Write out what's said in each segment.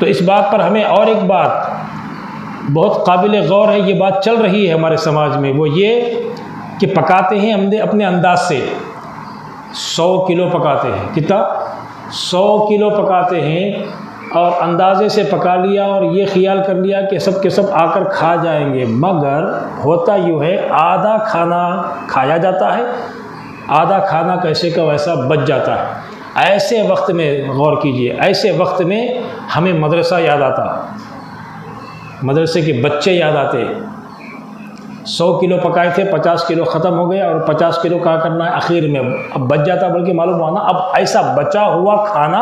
तो इस बात पर हमें और एक बात बहुत काबिल गौर है, ये बात चल रही है हमारे समाज में, वो ये कि पकाते हैं हमने अपने अंदाज से 100 किलो पकाते हैं। कितना? 100 किलो पकाते हैं और अंदाजे से पका लिया और ये ख्याल कर लिया कि सब के सब आकर खा जाएंगे, मगर होता यूँ है आधा खाना खाया जाता है, आधा खाना कैसे का वैसा बच जाता है। ऐसे वक्त में गौर कीजिए, ऐसे वक्त में हमें मदरसा याद आता, मदरसे के बच्चे याद आते। 100 किलो पकाए थे, 50 किलो ख़त्म हो गया और 50 किलो क्या करना है आखिर में, अब बच जाता, बल्कि मालूम हुआ ना अब ऐसा बचा हुआ खाना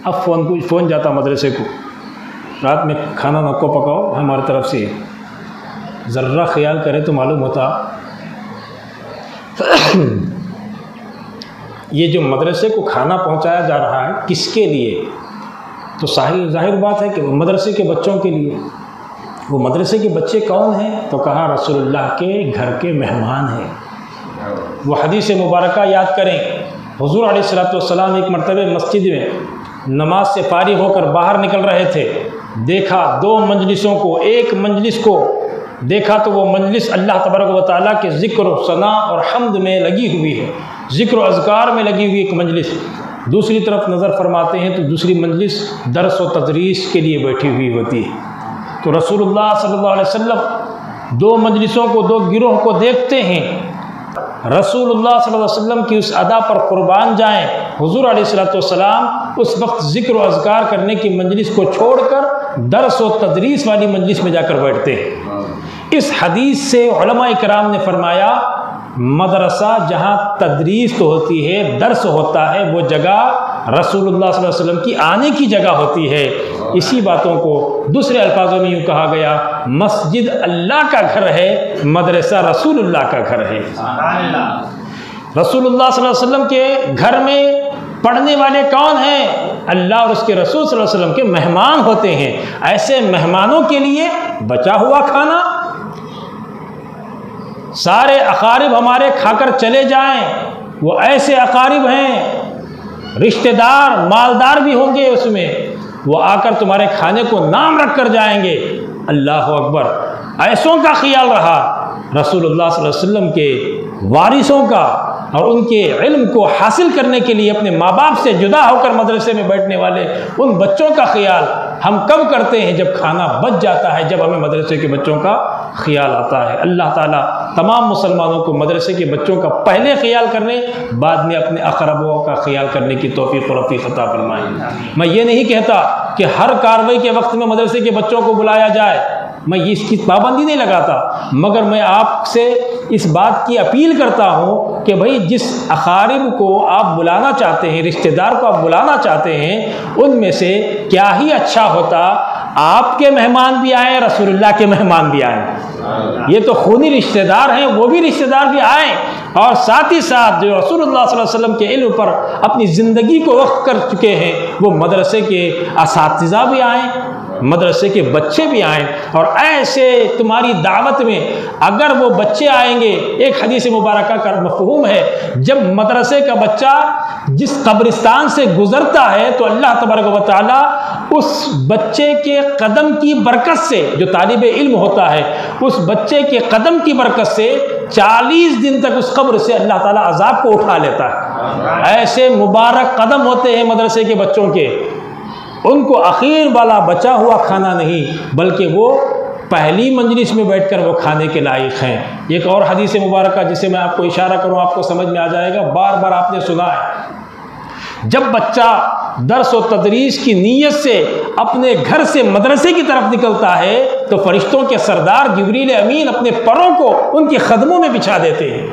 अब फ़ोन जाता मदरसे को, रात में खाना नको पकाओ हमारी तरफ से। ज़र्रा ख्याल करे तो मालूम होता ये जो मदरसे को खाना पहुंचाया जा रहा है किसके लिए, तो जाहिर बात है कि मदरसे के बच्चों के लिए। वो मदरसे के बच्चे कौन हैं, तो कहा रसूलुल्लाह के घर के मेहमान हैं। वो हदीस मुबारक याद करें, हुज़ूर अलैहिस्सलाम एक मरतबे मस्जिद में नमाज से फारिग होकर बाहर निकल रहे थे, देखा 2 मजलिसों को, एक मजलिस को देखा तो वो मजलिस अल्लाह तबारक व तआला के ज़िक्र सना और हम्द में लगी हुई है, ज़िक्र अज़कार में लगी हुई एक मजलिस। दूसरी तरफ नज़र फरमाते हैं तो दूसरी मजलिस दर्स व तदरीस के लिए बैठी हुई होती है। तो रसूलुल्लाह सल्लल्लाहु अलैहि वसल्लम 2 मजलिसों को, 2 गिरोह को देखते हैं। रसूलुल्लाह सल्लल्लाहु अलैहि वसल्लम की उस अदा पर कुर्बान जाएं, हुज़ूर अलैहिस्सलाम उस वक्त ज़िक्र व अज़कार करने की मजलिस को छोड़कर दर्स व तदरीस वाली मजलिस में जाकर बैठते हैं। इस हदीस से उलमा इकराम ने फरमाया मदरसा जहाँ तदरीस तो होती है, दर्स होता है, वो जगह रसूलुल्लाह सल्लल्लाहु अलैहि वसल्लम की आने की जगह होती है। इसी बातों को दूसरे अल्फाजों में यूँ कहा गया, मस्जिद अल्लाह का घर है, मदरसा रसूलुल्लाह का घर है। रसूलुल्लाह सल्लल्लाहु अलैहि वसल्लम के घर में पढ़ने वाले कौन हैं? अल्लाह और उसके रसूल सल्लल्लाहु अलैहि वसल्लम के मेहमान होते हैं। ऐसे मेहमानों के लिए बचा हुआ खाना, सारे अकारिब हमारे खाकर चले जाएं, वो ऐसे अकारिब हैं, रिश्तेदार मालदार भी होंगे उसमें, वो आकर तुम्हारे खाने को नाम रख कर जाएंगे। अल्लाह अकबर। ऐसों का ख्याल रहा रसूलुल्लाह सल्लल्लाहु अलैहि वसल्लम के वारिसों का, और उनके इल्म को हासिल करने के लिए अपने माँ बाप से जुदा होकर मदरसे में बैठने वाले उन बच्चों का ख्याल हम कब करते हैं? जब खाना बच जाता है, जब हमें मदरसे के बच्चों का ख्याल आता है। अल्लाह ताला तमाम मुसलमानों को मदरसे के बच्चों का पहले ख्याल करने, बाद में अपने अक़रबों का ख्याल करने की तौफ़ीक़ और रफ़ीक़ अता फरमाए। मैं ये नहीं कहता कि हर कार्रवाई के वक्त में मदरसे के बच्चों को बुलाया जाए, मैं इसकी पाबंदी नहीं लगाता, मगर मैं आपसे इस बात की अपील करता हूँ कि भाई जिस अकारिब को आप बुलाना चाहते हैं, रिश्तेदार को आप बुलाना चाहते हैं, उनमें से क्या ही अच्छा होता आपके मेहमान भी आए, रसूलुल्लाह के मेहमान भी आए। ये तो खूनी रिश्तेदार हैं, वो भी रिश्तेदार भी आए, और साथ ही साथ जो रसूलुल्लाह सल्लल्लाहु अलैहि वसल्लम के इल्म पर अपनी ज़िंदगी को वक्फ कर चुके हैं, वो मदरसे के असातिज़ा भी आए, मदरसे के बच्चे भी आएँ। और ऐसे तुम्हारी दावत में अगर वो बच्चे आएंगे, एक हदीस मुबारक का मफ़हूम है, जब मदरसे का बच्चा जिस कब्रिस्तान से गुजरता है तो अल्लाह तबारक व तआला उस बच्चे के कदम की बरकत से, जो तालिब इल्म होता है, उस बच्चे के कदम की बरकत से 40 दिन तक उस कब्र से अल्लाह ताला अजाब को उठा लेता है। ऐसे मुबारक कदम होते हैं मदरसे के बच्चों के। उनको आखिर वाला बचा हुआ खाना नहीं, बल्कि वो पहली मंजलिस में बैठकर वो खाने के लायक हैं। एक और हदीस मुबारक जिसे मैं आपको इशारा करूँ, आपको समझ में आ जाएगा, बार बार आपने सुना है। जब बच्चा दर्स व तदरीस की नीयत से अपने घर से मदरसे की तरफ निकलता है तो फरिश्तों के सरदार जिब्रील अमीन अपने परों को उनके कदमों में बिछा देते हैं।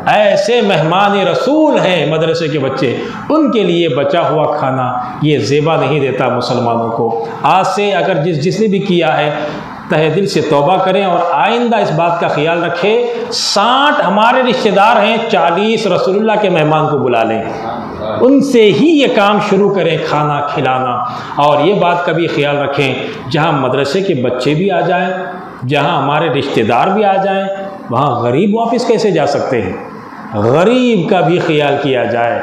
ऐसे मेहमान रसूल हैं मदरसे के बच्चे, उनके लिए बचा हुआ खाना ये ज़ेबा नहीं देता मुसलमानों को। आज से अगर जिसने भी किया है तहे दिल से तौबा करें और आइंदा इस बात का ख्याल रखें, 60 हमारे रिश्तेदार हैं, 40 रसूलुल्लाह के मेहमान को बुला लें, उनसे ही ये काम शुरू करें खाना खिलाना। और ये बात का भी ख्याल रखें, जहाँ मदरसे के बच्चे भी आ जाएं, जहाँ हमारे रिश्तेदार भी आ जाएं, वहाँ गरीब वापस कैसे जा सकते हैं? गरीब का भी ख्याल किया जाए।